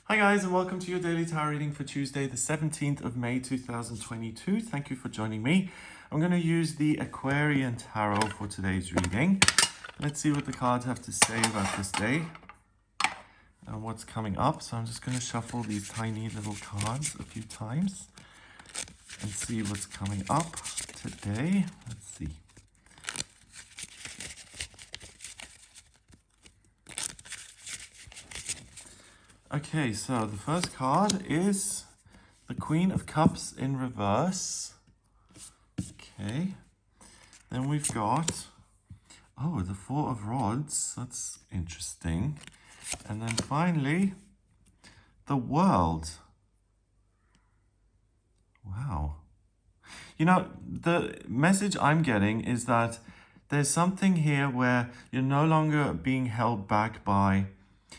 Hi guys, and welcome to your daily tarot reading for Tuesday, the 17th of May 2022. Thank you for joining me. I'm going to use the Aquarian Tarot for today's reading. Let's see what the cards have to say about this day and what's coming up. So I'm just going to shuffle these tiny little cards a few times and see what's coming up today. Let's see. Okay, so the first card is the Queen of Cups in reverse. Okay. Then we've got, the Four of Rods. That's interesting. And then finally, the World. Wow. You know, the message I'm getting is that there's something here where you're no longer being held back by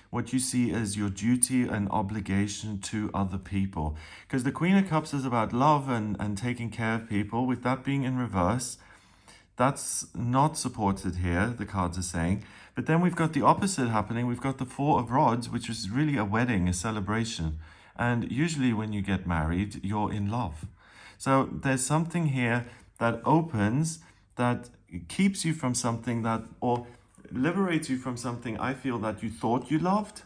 what you see as your duty and obligation to other people. Because the Queen of Cups is about love and taking care of people. With that being in reverse, that's not supported here, the cards are saying. But then we've got the opposite happening. We've got the Four of Rods, which is really a wedding, a celebration. And usually when you get married, you're in love. So there's something here that opens, that keeps you from something that, or liberates you from something I feel that you thought you loved,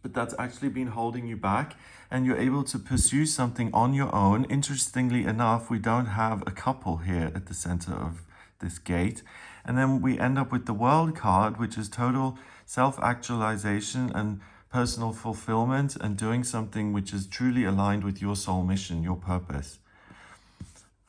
but that's actually been holding you back, and you're able to pursue something on your own. Interestingly enough, we don't have a couple here at the center of this gate. And then we end up with the World card, which is total self-actualization and personal fulfillment and doing something which is truly aligned with your soul mission, your purpose.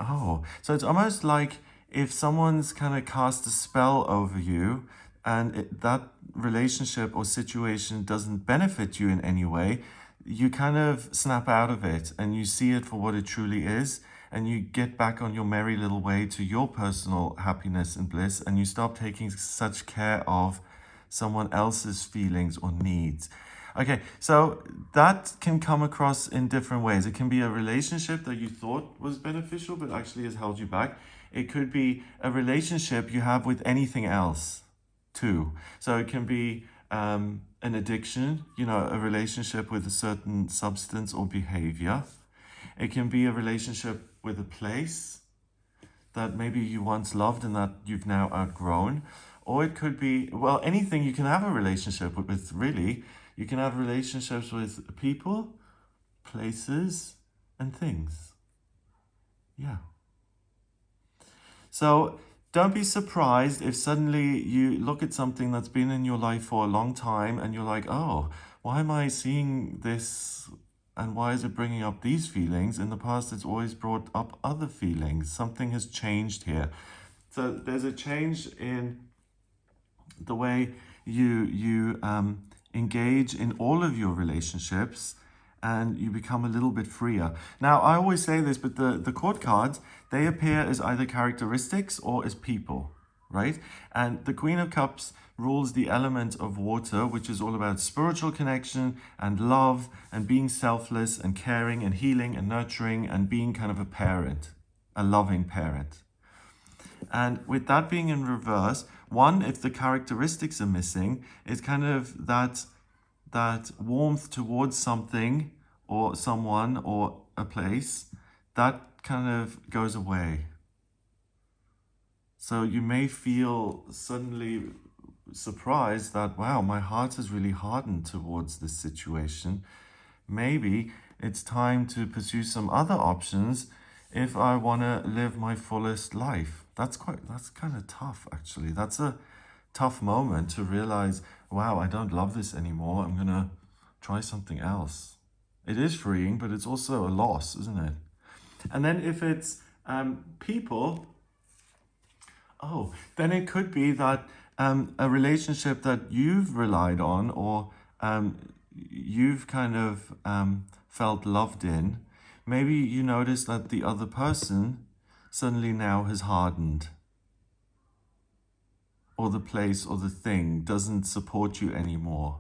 Oh, so it's almost like if someone's kind of cast a spell over you and that relationship or situation doesn't benefit you in any way, you kind of snap out of it and you see it for what it truly is, and you get back on your merry little way to your personal happiness and bliss, and you stop taking such care of someone else's feelings or needs. Okay, so that can come across in different ways. It can be a relationship that you thought was beneficial but actually has held you back. It could be a relationship you have with anything else too. So it can be an addiction, a relationship with a certain substance or behavior. It can be a relationship with a place that maybe you once loved and that you've now outgrown. Or it could be, anything you can have a relationship with, really. You can have relationships with people, places, and things. Yeah. So don't be surprised if suddenly you look at something that's been in your life for a long time and you're like, oh, why am I seeing this and why is it bringing up these feelings? In the past, it's always brought up other feelings. Something has changed here. So there's a change in the way you engage in all of your relationships, and you become a little bit freer. Now, I always say this, but the court cards, they appear as either characteristics or as people, right? And the Queen of Cups rules the element of water, which is all about spiritual connection and love and being selfless and caring and healing and nurturing and being kind of a parent, a loving parent. And with that being in reverse, one, if the characteristics are missing, is kind of that warmth towards something or someone or a place, that kind of goes away. So you may feel suddenly surprised that, wow, my heart has really hardened towards this situation. Maybe it's time to pursue some other options if I want to live my fullest life. That's kind of tough, actually. That's a tough moment to realize, wow, I don't love this anymore. I'm going to try something else. It is freeing, but it's also a loss, isn't it? And then if it's people, then it could be that a relationship that you've relied on or you've kind of felt loved in, maybe you notice that the other person suddenly now has hardened, or the place or the thing doesn't support you anymore.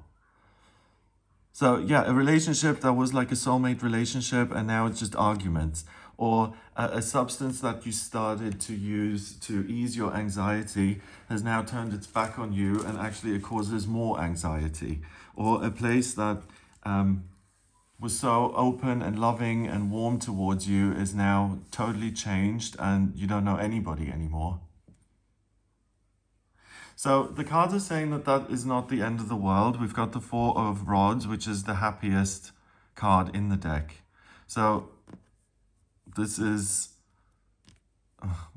So yeah, a relationship that was like a soulmate relationship and now it's just arguments, or a substance that you started to use to ease your anxiety has now turned its back on you and actually it causes more anxiety, or a place that was so open and loving and warm towards you is now totally changed and you don't know anybody anymore. So the cards are saying that that is not the end of the world. We've got the Four of Rods, which is the happiest card in the deck. So this is,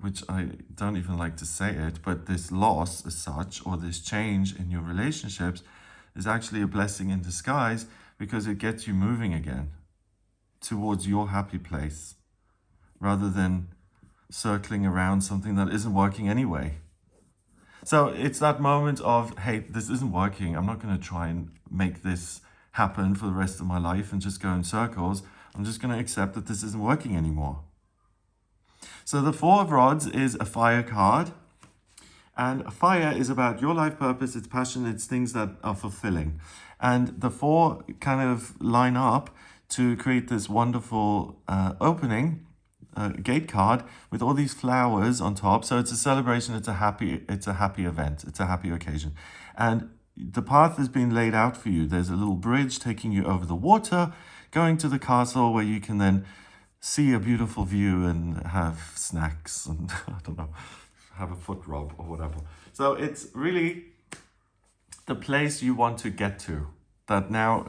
which I don't even like to say it, but this loss as such, or this change in your relationships is actually a blessing in disguise because it gets you moving again towards your happy place rather than circling around something that isn't working anyway. So it's that moment of, hey, this isn't working. I'm not going to try and make this happen for the rest of my life and just go in circles. I'm just going to accept that this isn't working anymore. So the Four of Rods is a fire card. And fire is about your life purpose, it's passion, it's things that are fulfilling. And the four kind of line up to create this wonderful opening, gate card with all these flowers on top. So it's a celebration, it's a happy event, it's a happy occasion. And the path has been laid out for you. There's a little bridge taking you over the water, going to the castle where you can then see a beautiful view and have snacks and I don't know, have a foot rub or whatever. So it's really the place you want to get to that now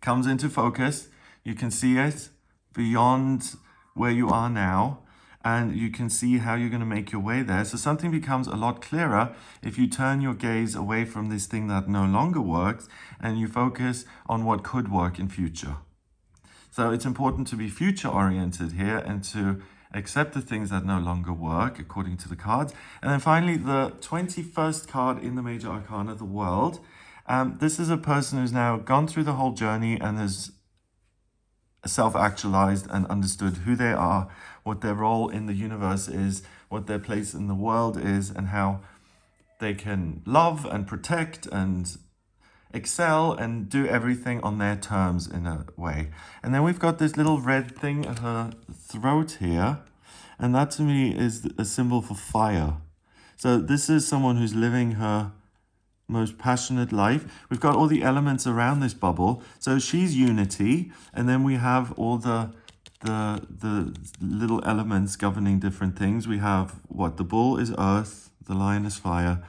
comes into focus. You can see it beyond where you are now and you can see how you're going to make your way there. So something becomes a lot clearer if you turn your gaze away from this thing that no longer works and you focus on what could work in future. So it's important to be future oriented here and to accept the things that no longer work according to the cards. And then finally, the 21st card in the Major Arcana, the World. This is a person who's now gone through the whole journey and has self-actualized and understood who they are, what their role in the universe is, what their place in the world is, and how they can love and protect and excel and do everything on their terms in a way. And then we've got this little red thing at her throat here. And that to me is a symbol for fire. So this is someone who's living her most passionate life. We've got all the elements around this bubble. So she's unity. And then we have all the little elements governing different things. We have what? The bull is earth. The lion is fire.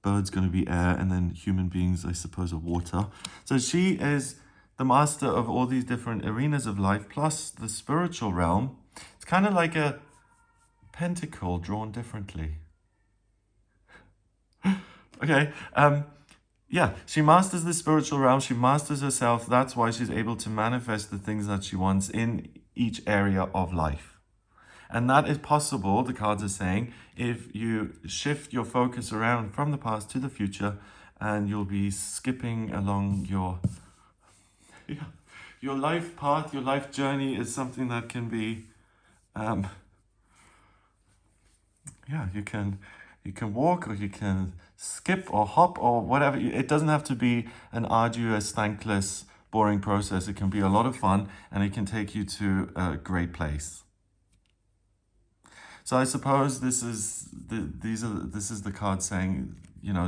Bird's going to be air, and then human beings, I suppose, are water. So she is the master of all these different arenas of life, plus the spiritual realm. It's kind of like a pentacle drawn differently. Okay, yeah, she masters the spiritual realm, she masters herself. That's why she's able to manifest the things that she wants in each area of life. And that is possible, the cards are saying, if you shift your focus around from the past to the future, and you'll be skipping along your life path, your life journey is something that can be, you can walk or you can skip or hop or whatever. It doesn't have to be an arduous, thankless, boring process. It can be a lot of fun and it can take you to a great place. So I suppose this is the card saying,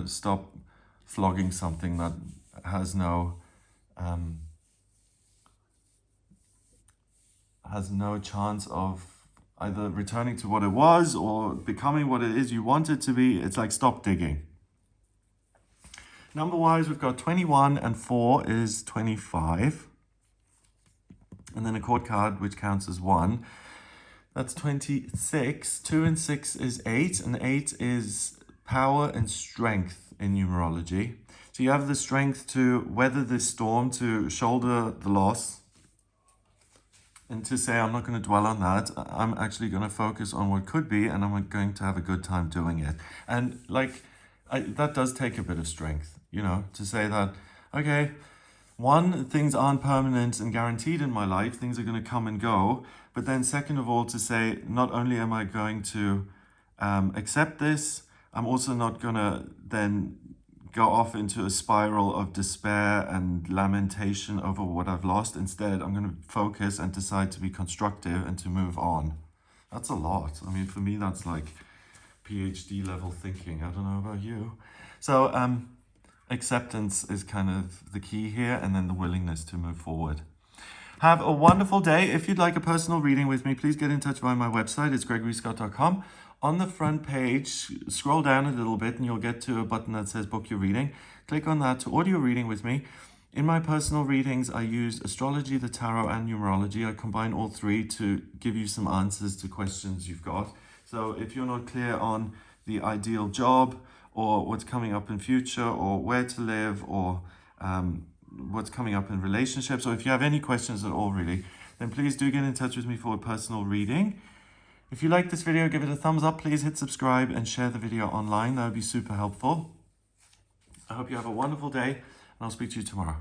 stop flogging something that has no chance of either returning to what it was or becoming what it is you want it to be. It's like stop digging. Number-wise, we've got 21 and 4 is 25. And then a court card which counts as 1. That's 26. 2 and 6 is 8, and 8 is power and strength in numerology. So you have the strength to weather this storm, to shoulder the loss, and to say, I'm not going to dwell on that. I'm actually going to focus on what could be, and I'm going to have a good time doing it. And that does take a bit of strength, to say that, okay, one, things aren't permanent and guaranteed in my life. Things are going to come and go. But then second of all, to say, not only am I going to accept this, I'm also not going to then go off into a spiral of despair and lamentation over what I've lost. Instead, I'm going to focus and decide to be constructive and to move on. That's a lot. I mean, for me, that's like PhD level thinking. I don't know about you. So Acceptance is kind of the key here, and then the willingness to move forward. Have a wonderful day. If you'd like a personal reading with me, please get in touch via my website. It's gregoryscott.com. On the front page, scroll down a little bit and you'll get to a button that says book your reading. Click on that to order your reading with me. In my personal readings, I use astrology, the tarot, and numerology. I combine all three to give you some answers to questions you've got. So if you're not clear on the ideal job, or what's coming up in future, or where to live, or what's coming up in relationships, or if you have any questions at all really, then please do get in touch with me for a personal reading. If you like this video, give it a thumbs up. Please hit subscribe and share the video online. That would be super helpful. I hope you have a wonderful day, and I'll speak to you tomorrow.